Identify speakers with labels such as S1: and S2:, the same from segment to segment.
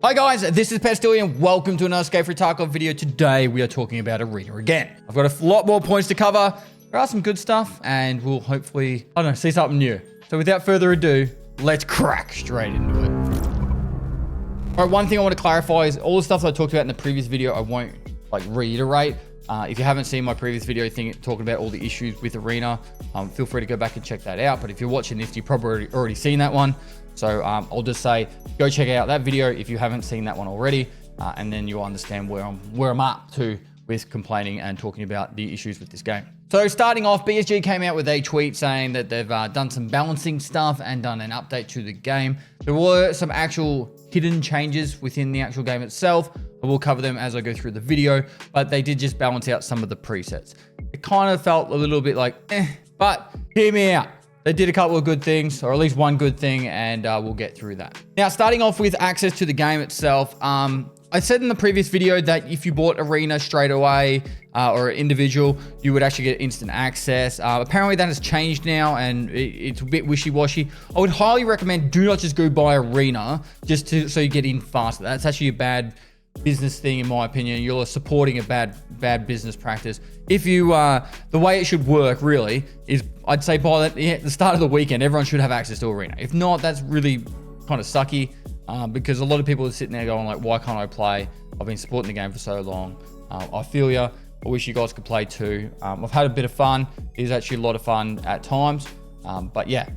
S1: Hi guys, this is Pestillion. Welcome to another Escape from Tarkov video. Today we are talking about Arena again. I've got a lot more points to cover. There are some good stuff and we'll hopefully, I don't know, see something new. So without further ado, let's crack straight into it. All right, one thing I want to clarify is all the stuff that I talked about in the previous video, I won't reiterate. If you haven't seen my previous video talking about all the issues with Arena, feel free to go back and check that out. But if you're watching this, you've probably already seen that one. So I'll just say, go check out that video if you haven't seen that one already, and then you'll understand where I'm up to with complaining and talking about the issues with this game. So starting off, BSG came out with a tweet saying that they've done some balancing stuff and done an update to the game. There were some actual hidden changes within the actual game itself. I will cover them as I go through the video, but they did just balance out some of the presets. It kind of felt a little bit like, but hear me out. They did a couple of good things, or at least one good thing, and we'll get through that. Now, starting off with access to the game itself, I said in the previous video that if you bought Arena straight away, or individual, you would actually get instant access. Apparently that has changed now, and it's a bit wishy-washy. I would highly recommend do not just go buy Arena just so you get in faster. That's actually a bad business thing, in my opinion. You're supporting a bad business practice. If you the way it should work really is, I'd say by the start of the weekend everyone should have access to Arena. If not, that's really kind of sucky, because a lot of people are sitting there going like, why can't I play? I've been supporting the game for so long. I feel ya. I wish you guys could play too. I've had a bit of fun. It is actually a lot of fun at times, but yeah,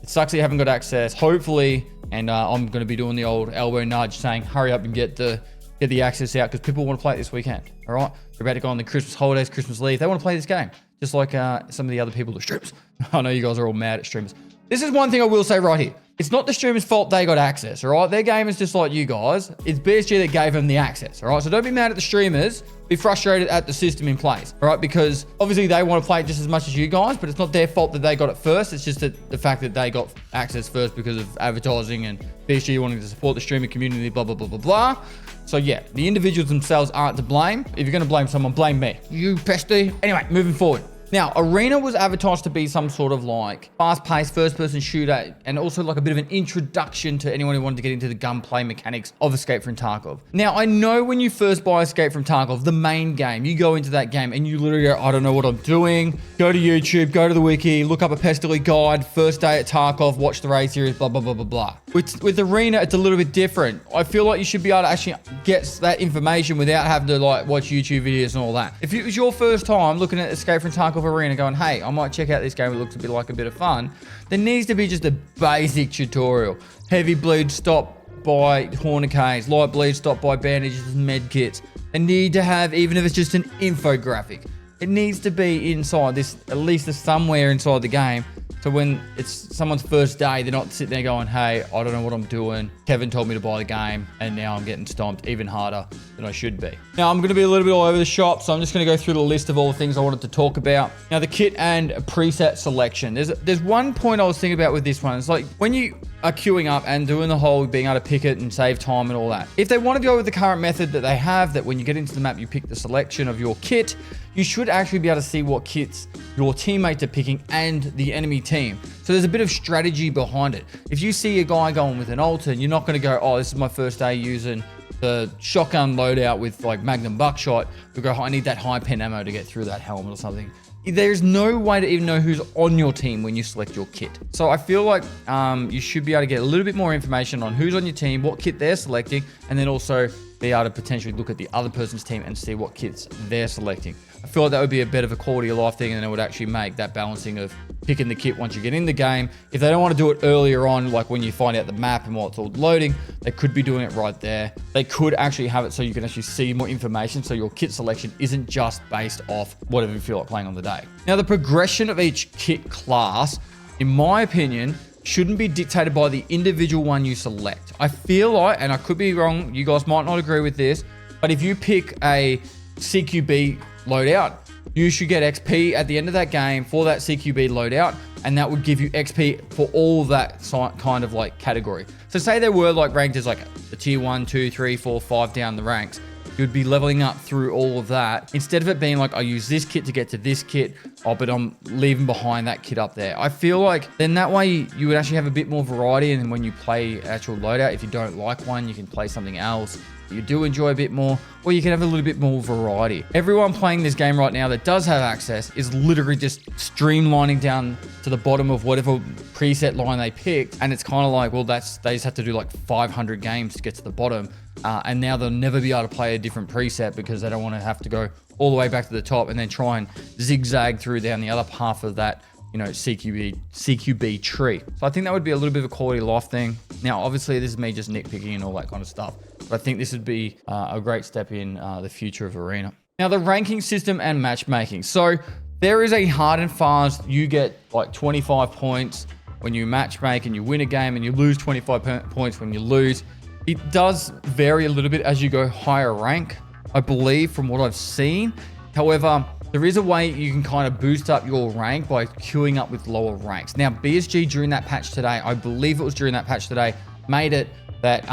S1: it sucks that you haven't got access. Hopefully, and I'm going to be doing the old elbow nudge saying hurry up and get the access out, because people want to play it this weekend. All right, we're about to go on the Christmas holidays, Christmas leave. They want to play this game, just like some of the other people, the streamers. I know you guys are all mad at streamers. This is one thing I will say right here. It's not the streamers' fault they got access, all right? Their game is just like you guys. It's BSG that gave them the access, all right? So don't be mad at the streamers. Be frustrated at the system in place, all right? Because obviously they want to play it just as much as you guys, but it's not their fault that they got it first. It's just that the fact that they got access first because of advertising and BSG wanting to support the streamer community, blah, blah, blah, blah, blah. So yeah, the individuals themselves aren't to blame. If you're going to blame someone, blame me. You pesty. Anyway, moving forward. Now, Arena was advertised to be some sort of like fast-paced first-person shooter, and also like a bit of an introduction to anyone who wanted to get into the gunplay mechanics of Escape from Tarkov. Now, I know when you first buy Escape from Tarkov, the main game, you go into that game and you literally go, I don't know what I'm doing. Go to YouTube, go to the wiki, look up a Pestillion guide, first day at Tarkov, watch the raid series, blah, blah, blah, blah, blah. With Arena, it's a little bit different. I feel like you should be able to actually get that information without having to like watch YouTube videos and all that. If it was your first time looking at Escape from Tarkov Arena going, hey, I might check out this game, it looks like a bit of fun, there needs to be just a basic tutorial. Heavy bleed stop by tourniquets, light bleed stop by bandages and med kits. They need to have, even if it's just an infographic, it needs to be inside this, at least somewhere inside the game. So when it's someone's first day, they're not sitting there going, hey, I don't know what I'm doing. Kevin told me to buy the game, and now I'm getting stomped even harder than I should be. Now, I'm going to be a little bit all over the shop, so I'm just going to go through the list of all the things I wanted to talk about. Now, the kit and preset selection. There's one point I was thinking about with this one. It's like when you are queuing up and doing the whole being able to pick it and save time and all that. If they want to go with the current method that they have, that when you get into the map, you pick the selection of your kit, you should actually be able to see what kits your teammates are picking and the enemy team. So there's a bit of strategy behind it. If you see a guy going with an Alton, you're not going to go, oh, this is my first day using the shotgun loadout with like Magnum buckshot. You go, I need that high pen ammo to get through that helmet or something. There's no way to even know who's on your team when you select your kit. So I feel like you should be able to get a little bit more information on who's on your team, what kit they're selecting, and then also be able to potentially look at the other person's team and see what kits they're selecting. I feel like that would be a bit of a quality of life thing, and it would actually make that balancing of picking the kit once you get in the game. If they don't want to do it earlier on, like when you find out the map and while it's all loading, they could be doing it right there. They could actually have it so you can actually see more information, so your kit selection isn't just based off whatever you feel like playing on the day. Now, the progression of each kit class, in my opinion, shouldn't be dictated by the individual one you select. I feel like, and I could be wrong, you guys might not agree with this, but if you pick a CQB loadout, you should get XP at the end of that game for that CQB loadout, and that would give you XP for all that kind of like category. So say there were like ranked as like a tier 1, 2, 3, 4, 5 down the ranks. You'd be leveling up through all of that. Instead of it being like, I use this kit to get to this kit, oh, but I'm leaving behind that kit up there. I feel like then that way you would actually have a bit more variety. And when you play actual loadout, if you don't like one, you can play something else you do enjoy a bit more, or you can have a little bit more variety. Everyone playing this game right now that does have access is literally just streamlining down to the bottom of whatever preset line they picked. And it's kind of like, well, they just have to do like 500 games to get to the bottom. And now they'll never be able to play a different preset because they don't want to have to go all the way back to the top and then try and zigzag through down the other half of that, you know, CQB tree. So I think that would be a little bit of a quality of life thing. Now, obviously, this is me just nitpicking and all that kind of stuff, but I think this would be a great step in the future of Arena. Now, the ranking system and matchmaking. So there is a hard and fast, you get like 25 points when you matchmake and you win a game, and you lose 25 points when you lose. It does vary a little bit as you go higher rank, I believe, from what I've seen. However, there is a way you can kind of boost up your rank by queuing up with lower ranks. Now, BSG during that patch today, I believe it was during that patch today, made it that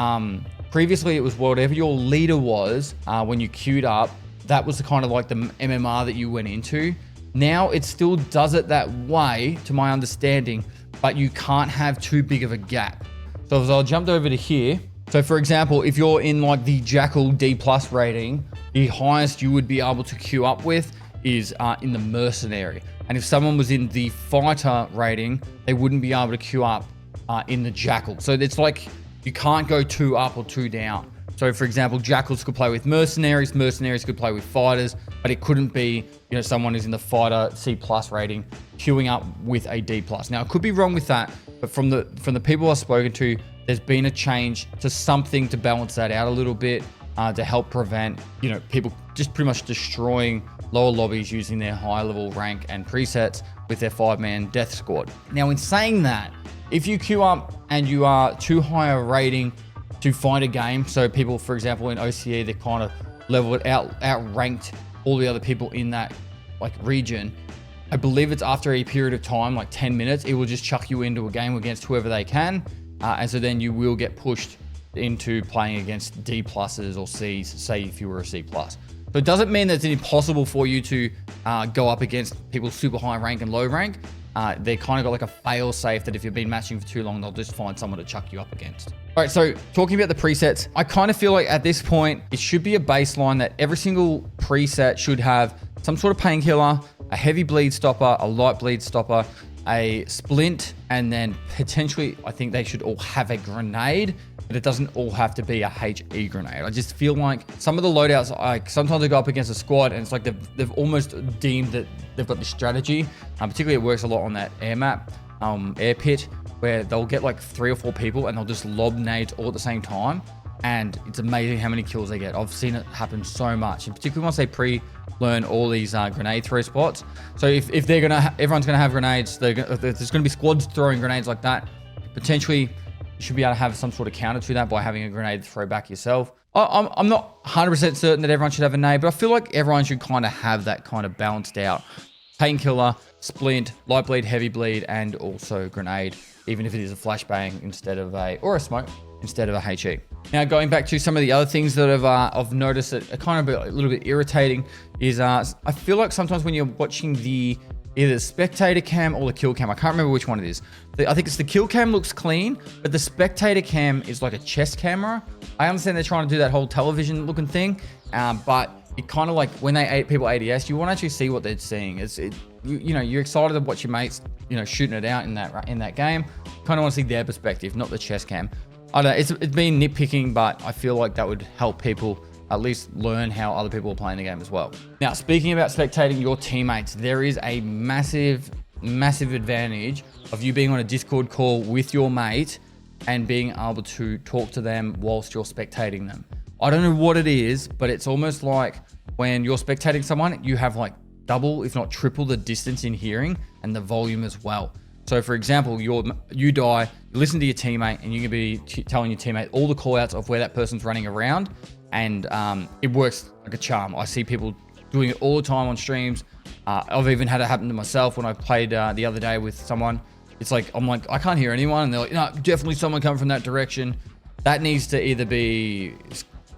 S1: previously it was whatever your leader was when you queued up, that was the kind of like the MMR that you went into. Now it still does it that way, to my understanding, but you can't have too big of a gap. So as I jumped over to here, so for example, if you're in like the Jackal D+ rating, the highest you would be able to queue up with is in the Mercenary. And if someone was in the Fighter rating, they wouldn't be able to queue up in the Jackal. So it's like you can't go too up or too down. So for example, Jackals could play with Mercenaries, Mercenaries could play with Fighters, but it couldn't be, you know, someone who's in the Fighter C+ rating queuing up with a D+. Now, I could be wrong with that, but from the people I've spoken to, there's been a change to something to balance that out a little bit, to help prevent, you know, people just pretty much destroying lower lobbies using their high level rank and presets with their 5-man death squad. Now, in saying that, if you queue up and you are too high a rating to find a game, so people, for example, in OCE, they kind of leveled outranked all the other people in that like region, I believe it's after a period of time, like 10 minutes, it will just chuck you into a game against whoever they can. And so then you will get pushed into playing against D+ or Cs, say if you were a C+. So it doesn't mean that it's impossible for you to go up against people super high rank and low rank. They kind of got like a fail safe that if you've been matching for too long, they'll just find someone to chuck you up against. All right, so talking about the presets, I kind of feel like at this point, it should be a baseline that every single preset should have some sort of painkiller, a heavy bleed stopper, a light bleed stopper, a splint, and then potentially, I think they should all have a grenade, but it doesn't all have to be a HE grenade. I just feel like some of the loadouts, like sometimes they go up against a squad and it's like they've almost deemed that they've got this strategy. Particularly it works a lot on that air map, air pit, where they'll get like 3 or 4 people and they'll just lob nades all at the same time. And it's amazing how many kills they get. I've seen it happen so much, and particularly once they pre-learn all these grenade throw spots. So if they're everyone's gonna have grenades, there's gonna be squads throwing grenades like that. Potentially, you should be able to have some sort of counter to that by having a grenade throw back yourself. I'm not 100% certain that everyone should have a nade, but I feel like everyone should kind of have that kind of balanced out painkiller, splint, light bleed, heavy bleed, and also grenade, even if it is a flashbang instead of or a smoke instead of a HE. Now, going back to some of the other things that I've noticed that are kind of a little bit irritating is I feel like sometimes when you're watching the either the spectator cam or the kill cam, I can't remember which one it is. I think it's the kill cam looks clean, but the spectator cam is like a chest camera. I understand they're trying to do that whole television looking thing, but it kind of like when people ADS, you want to actually see what they're seeing. You know, you're excited to watch your mates, you know, shooting it out in that game. Kind of want to see their perspective, not the chest cam. I don't know, it's been nitpicking, but I feel like that would help people at least learn how other people are playing the game as well. Now, speaking about spectating your teammates, there is a massive advantage of you being on a Discord call with your mate and being able to talk to them whilst you're spectating them. I don't know what it is, but it's almost like when you're spectating someone, you have like double, if not triple the distance in hearing and the volume as well. So for example, you die, you listen to your teammate, and you can be telling your teammate all the call outs of where that person's running around, and it works like a charm. I see people doing it all the time on streams. I've even had it happen to myself when I played the other day with someone. It's like, I'm like, I can't hear anyone, and they're like, no, definitely someone coming from that direction. That needs to either be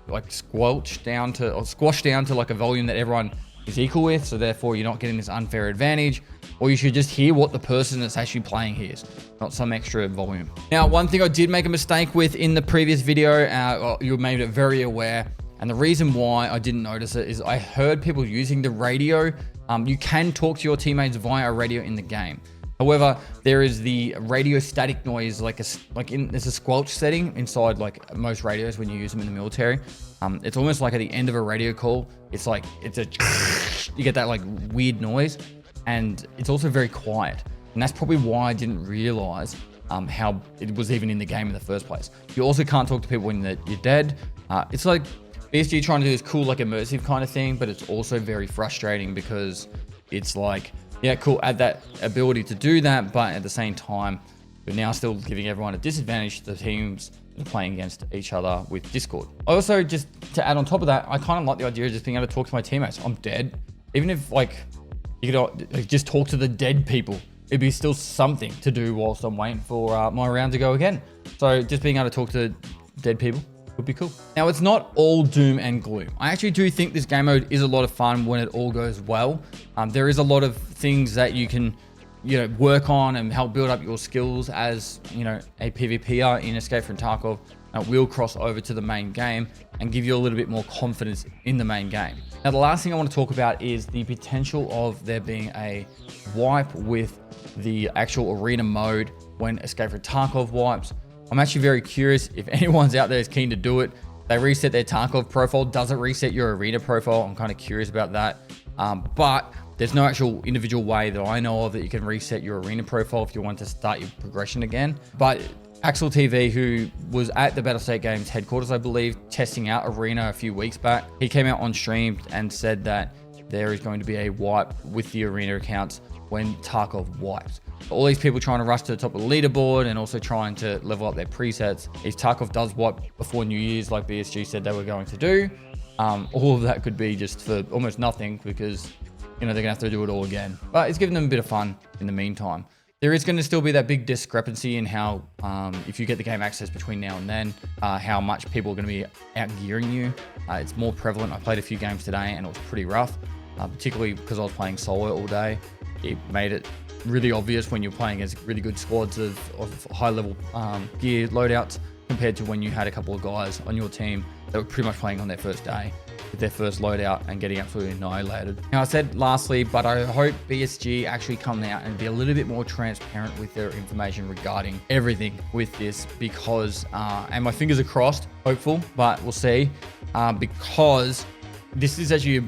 S1: like squashed down to like a volume that everyone is equal with, so therefore you're not getting this unfair advantage, or you should just hear what the person that's actually playing hears, not some extra volume. Now, one thing I did make a mistake with in the previous video, you made it very aware, and the reason why I didn't notice it is I heard people using the radio. You can talk to your teammates via a radio in the game. However, there is the radio static noise, there's a squelch setting inside like most radios when you use them in the military. It's almost like at the end of a radio call, you get that like weird noise, and it's also very quiet. And that's probably why I didn't realize how it was even in the game in the first place. You also can't talk to people when you're dead. It's like BSG trying to do this cool, like immersive kind of thing, but it's also very frustrating because it's like, yeah, cool, add that ability to do that, but at the same time, we're now still giving everyone a disadvantage to the teams that are playing against each other with Discord. I also, just to add on top of that, I kind of like the idea of just being able to talk to my teammates. I'm dead. Even if like, you could just talk to the dead people, it'd be still something to do whilst I'm waiting for my round to go again. So just being able to talk to dead people would be cool. Now, it's not all doom and gloom. I actually do think this game mode is a lot of fun when it all goes well. There is a lot of things that you can, work on and help build up your skills as, a PvPer in Escape from Tarkov. Will cross over to the main game and give you a little bit more confidence in the main game. Now, the last thing I want to talk about is the potential of there being a wipe with the actual arena mode when Escape from Tarkov wipes. I'm actually very curious if anyone's out there is keen to do it. They reset their Tarkov profile. Does it reset your arena profile? I'm kind of curious about that. But there's no actual individual way that I know of that you can reset your arena profile if you want to start your progression again. But Axel TV, who was at the Battlestate Games headquarters, I believe, testing out arena a few weeks back, he came out on stream and said that there is going to be a wipe with the arena accounts when Tarkov wipes. All these people trying to rush to the top of the leaderboard and also trying to level up their presets. If Tarkov does wipe before New Year's, like BSG said they were going to do, all of that could be just for almost nothing because, they're going to have to do it all again. But it's giving them a bit of fun in the meantime. There is going to still be that big discrepancy in how, if you get the game access between now and then, how much people are going to be out-gearing you. It's more prevalent. I played a few games today and it was pretty rough, particularly because I was playing solo all day. It made it really obvious when you're playing as really good squads of high-level gear loadouts compared to when you had a couple of guys on your team that were pretty much playing on their first day with their first loadout and getting absolutely annihilated. Now, I said lastly, but I hope BSG actually come out and be a little bit more transparent with their information regarding everything with this because, and my fingers are crossed, hopeful, but we'll see, because this is actually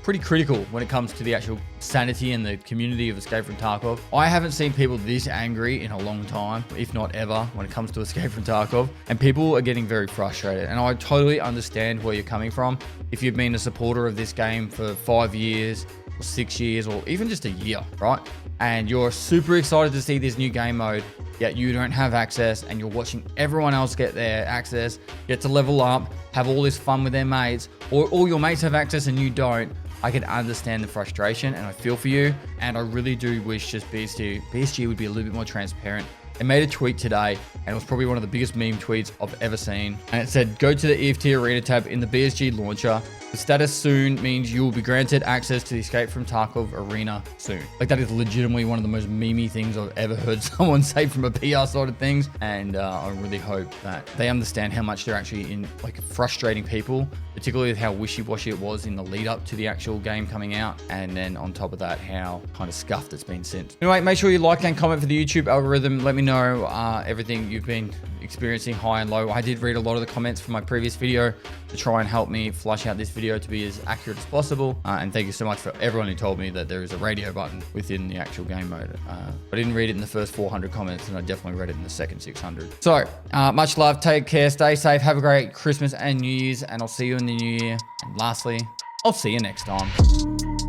S1: pretty critical when it comes to the actual sanity and the community of Escape from Tarkov. I haven't seen people this angry in a long time, if not ever, when it comes to Escape from Tarkov, and people are getting very frustrated. And I totally understand where you're coming from. If you've been a supporter of this game for 5 years, or 6 years, or even just a year, right? And you're super excited to see this new game mode, yet you don't have access, and you're watching everyone else get their access, get to level up, have all this fun with their mates, or all your mates have access and you don't. I can understand the frustration and I feel for you. And I really do wish just BSG would be a little bit more transparent. They made a tweet today and it was probably one of the biggest meme tweets I've ever seen. And it said, go to the EFT Arena tab in the BSG launcher. The status soon means you will be granted access to the Escape from Tarkov arena soon. Like, that is legitimately one of the most memey things I've ever heard someone say from a PR side of things. And I really hope that they understand how much they're actually frustrating people, particularly with how wishy-washy it was in the lead up to the actual game coming out. And then on top of that, how kind of scuffed it's been since. Anyway, make sure you like and comment for the YouTube algorithm. Let me know everything you've been experiencing, high and low. I did read a lot of the comments from my previous video to try and help me flush out this video to be as accurate as possible. And thank you so much for everyone who told me that there is a radio button within the actual game mode. I didn't read it in the first 400 comments, and I definitely read it in the second 600. So much love, take care, stay safe, have a great Christmas and New Year's, and I'll see you in the new year. And lastly, I'll see you next time.